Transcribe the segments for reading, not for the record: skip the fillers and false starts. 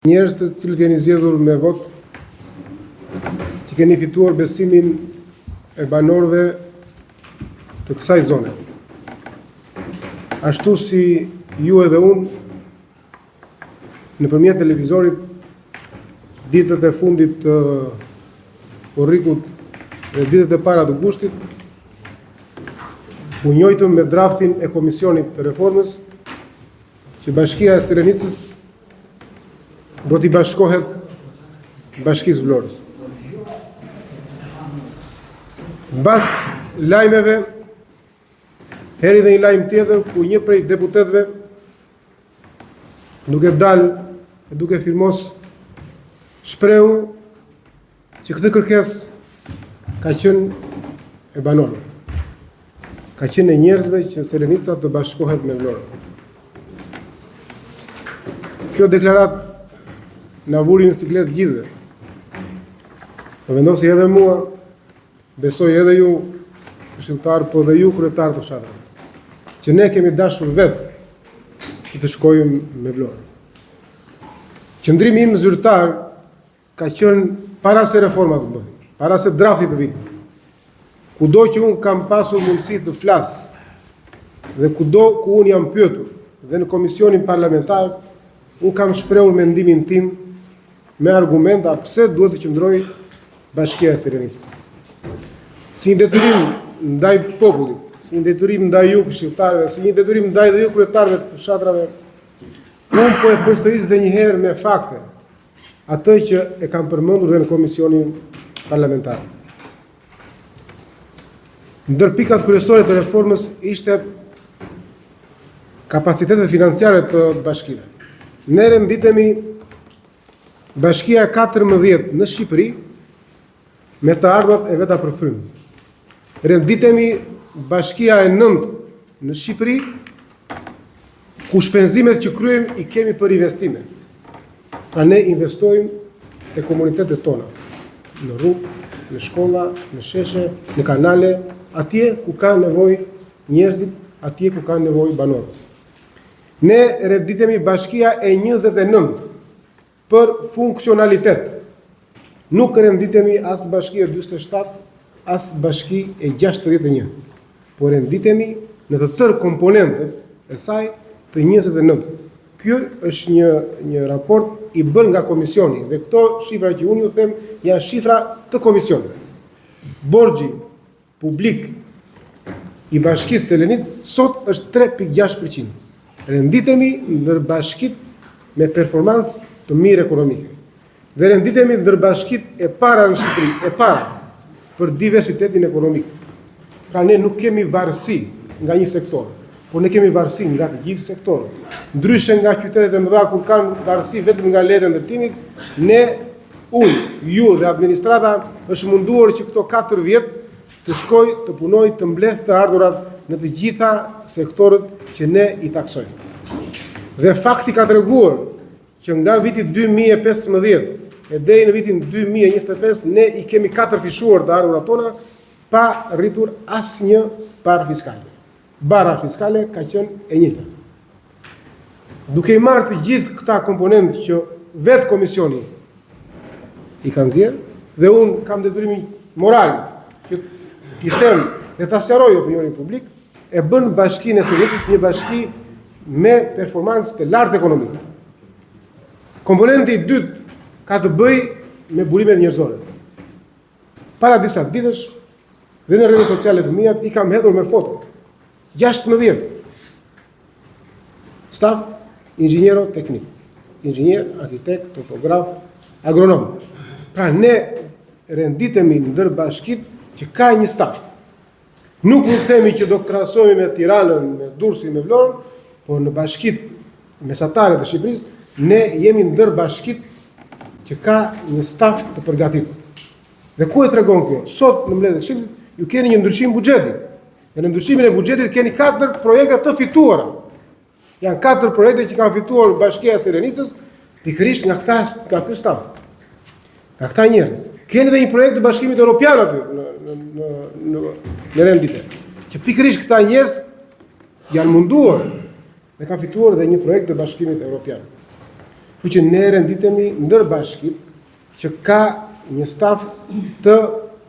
Njerëz të cilët jeni zgjedhur me vot, që keni fituar besimin e banorëve të kësaj zone. Ashtu si ju edhe unë, nëpërmjet televizorit, ditët e fundit të urrikut dhe ditët e para të gushtit, u njojtëm me draftin e Komisionit të Reformës, që Bashkia e Serenicës do t'i bashkohet Bashkisë Vlorës. Mbas lajmeve, heri dhe një lajm tjetër ku një prej deputetëve duke dalë e duke firmos shprehu që këtë kërkesë ka qenë e banorëve. Ka qenë e njerëzve që Serenica të bashkohet me Vlorën. Kjo deklarat na vuri në siklet gjithëve. Më vendosi edhe mua, besoj edhe ju, këshilltar, po dhe ju kryetar të fshatit, që ne kemi dashur vetë që të shkojmë me Vlorën. Qëndrimi im zyrtar ka qenë para se reforma të bëhet, para se drafti të vitë. Kudo që unë kam pasur mundësi të flas, dhe kudo ku unë jam pyetur, dhe në komisionin parlamentar, unë kam shprehur mendimin tim me argumenta pse duhet të qëndroj Bashkia e Serenicës. Si një detyrim ndaj popullit, si një detyrim ndaj ju këshilltarëve, si një detyrim ndaj dhe ju kryetarëve të fshatrave, unë po e përsëris dhe një herë me fakte atë që e kam përmendur dhe në komisionin parlamentar. Ndër pikat kryesore të reformës ishte kapacitetet financiare të bashkive. Ne renditemi Bashkia 14 në Shqipëri me të ardhurat e veta për frymë. Renditemi Bashkia e 9 në Shqipëri ku shpenzimet që kryejmë i kemi për investime. Pra ne investojmë te komunitetet tona, në rrugë, në shkolla, në sheshe, në kanale, atje ku ka nevojë njerëzit, atje ku ka nevojë banorët. Ne renditemi Bashkia e 29 për funksionalitet. Nuk renditemi as Bashki e 47, as Bashki e 61, por renditemi në të tërë komponentët e saj të 29. Ky është një raport i bërë nga komisioni, dhe këto shifra që unë ju them janë shifra të komisionit. Borxhi publik i Bashkisë Serenicës sot është 3.6%. Renditemi ndër bashkitë me performancë të mirë ekonomike. Dhe renditemi ndër bashkitë e para në Shqipëri, e para për diversitetin ekonomik. Pra ne nuk kemi varësi nga një sektor, por ne kemi varësi nga të gjithë sektorët. Ndryshe nga qytetet e mëdha kur kanë varësi vetëm nga lehtë ndërtimit, ne, unë, ju dhe administrata është munduar që këto 4 vjet të shkoj, të punoj, të mbledh të ardhurat në të gjitha sektorët që ne i taksojmë. Dhe fakti ka treguar që nga viti 2015 e deri në vitin 2025 ne i kemi 4 fishuar të ardhurat tona pa rritur asnjë barë fiskale. Bara fiskale ka qenë e njëjta. Duke i marrë të gjithë këta komponentë që vetë komisioni i kanë nxjerrë, dhe unë kam detyrimin moral që t'i them dhe ta sqaroj opinionin publik, e bën Bashkinë e Serenicës një bashki me performancë të lartë ekonomike. Komponenti i dytë ka të bëjë me burimet njerëzore. Para disa ditësh, dhe në rrjetet sociale të mia i kam hedhur me foto. 16 staf inxhiniero teknik, inxhinier, arkitekt, topograf, agronom. Pra ne renditemi ndër bashkitë që ka një staf. Nuk mund të themi që do krahasohemi me Tiranën, me Durrësin, me Vlorën, por në bashkitë mesatare të Shqipërisë ne jemi ndër bashkitë që ka një staf të përgatitur. Dhe ku e tregon kjo? Sot në mbledhjen e Këshillit ju keni një ndryshim buxheti. Dhe në ndryshimin e buxhetit keni 4 projekte të fituara. Janë 4 projekte që kanë fituar Bashkia e Serenicës pikërisht nga ky staf. Nga këta njerëz. Keni edhe një projekt të Bashkimit Evropian aty në rendite. Që pikërisht këta njerëz janë munduar dhe kanë fituar edhe një projekt të Bashkimit Evropian. Por që ne renditemi ndër bashkitë që ka një staf të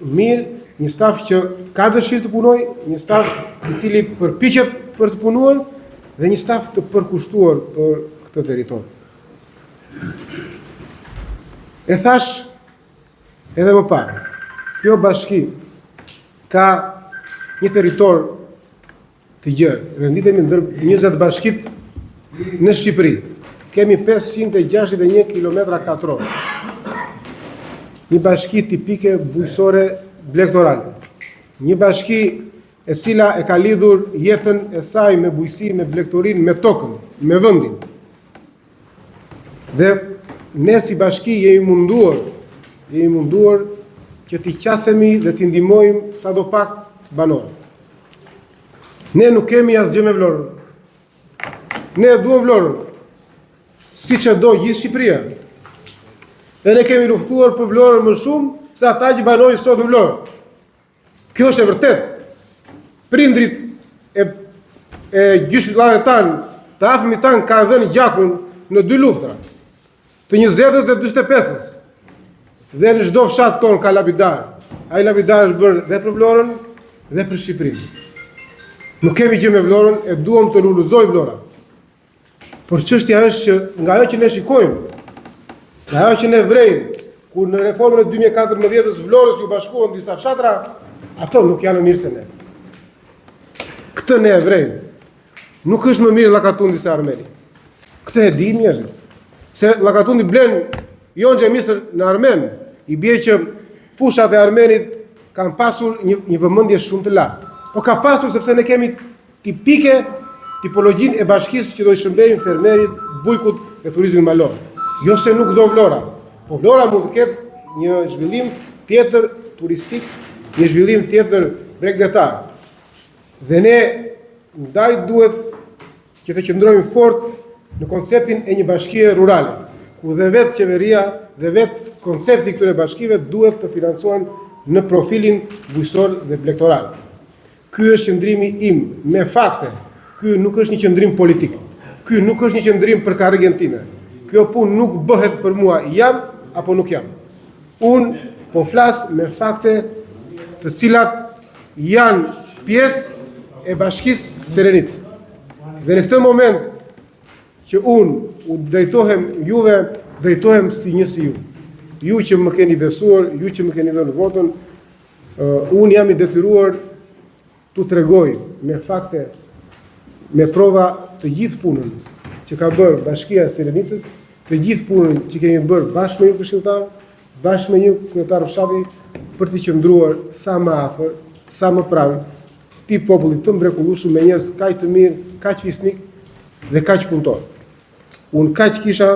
mirë, një staf që ka dëshirë të punojë, një staf i cili përpiqet për të punuar dhe një staf të përkushtuar për këtë territor. E thash edhe më parë, kjo bashki ka një territor të gjerë. Renditemi ndër 20 bashkit në Shqipëri. Kemi 561 km². Një bashki tipike bujqësore blegtorale. Një bashki e cila e ka lidhur jetën e saj me bujqësi, me blegtorin, me tokën, me vendin. Dhe ne si bashki jemi munduar që t'i qasemi dhe t'i ndihmojmë sadopak banorët. Ne nuk kemi asgjë me Vlorën. Ne duam Vlorën, si që do gjithë Shqipëria. Dhe ne kemi luftuar për Vlorën më shumë se ata që banojnë sot në Vlorë. Kjo është e vërtet. Prindrit e gjyshëllarëve tanë, të afërmit tanë ka dhënë gjakun në 2 luftra, të 20-ës dhe 45-ës. Dhe në çdo fshat tonë ka lapidar. Ai lapidar është bërë dhe për Vlorën dhe për Shqipërinë. Nuk kemi gjë me Vlorën, e duam të luluzoj Vlora. Por çështja është që nga ajo që ne shikojmë, nga ajo që ne vrejmë, kur në reformën e 2014-ës Vlorës ju bashkuan disa fshatra, ato nuk janë më mirë se ne. Këtë ne e vrejmë. Nuk është më mirë Llakatundi se Armeni. Këtë e dinë njerëzit. Se Llakatundi blen Jon Xhemisër në Armen, i bie që fushat e Armenit kanë pasur një vëmendje shumë të lartë. Po ka pasur sepse ne kemi tipike tipologjinë e bashkisë që do i shërbejmë fermerit, bujkut dhe turizmin malor. Jo se nuk do Vlora, po Vlora mund të ketë një zhvillim tjetër turistik, një zhvillim tjetër bregdetar. Dhe ne ndaj duhet që të qëndrojmë fort në konceptin e një bashkie rurale, ku dhe vetë qeveria dhe vetë koncepti këtyre bashkive duhet të financohen në profilin bujqësor dhe blegtoral. Ky është qëndrimi im me fakte. Ky nuk është një qëndrim politik. Ky nuk është një qëndrim për karrigën time. Kjo punë nuk bëhet për mua, jam apo nuk jam. Unë po flas me fakte të cilat janë pjesë e bashkisë Serenicë. Dhe në këtë moment që unë u drejtohem juve, drejtohem si një si ju. Ju që më keni besuar, ju që më keni dhënë votën, unë jam i detyruar tu tregoj me fakte, me prova të gjithë punën që ka bërë Bashkia e Serenicës, të gjithë punën që kemi bërë bashkë me ju këshilltar, bashkë me ju kryetar fshati, për të qëndruar sa më afër, sa më pranë ti popullit të mrekullueshëm me njerëz kaq të mirë, kaq fisnik dhe kaq punëtor. Unë kaq kisha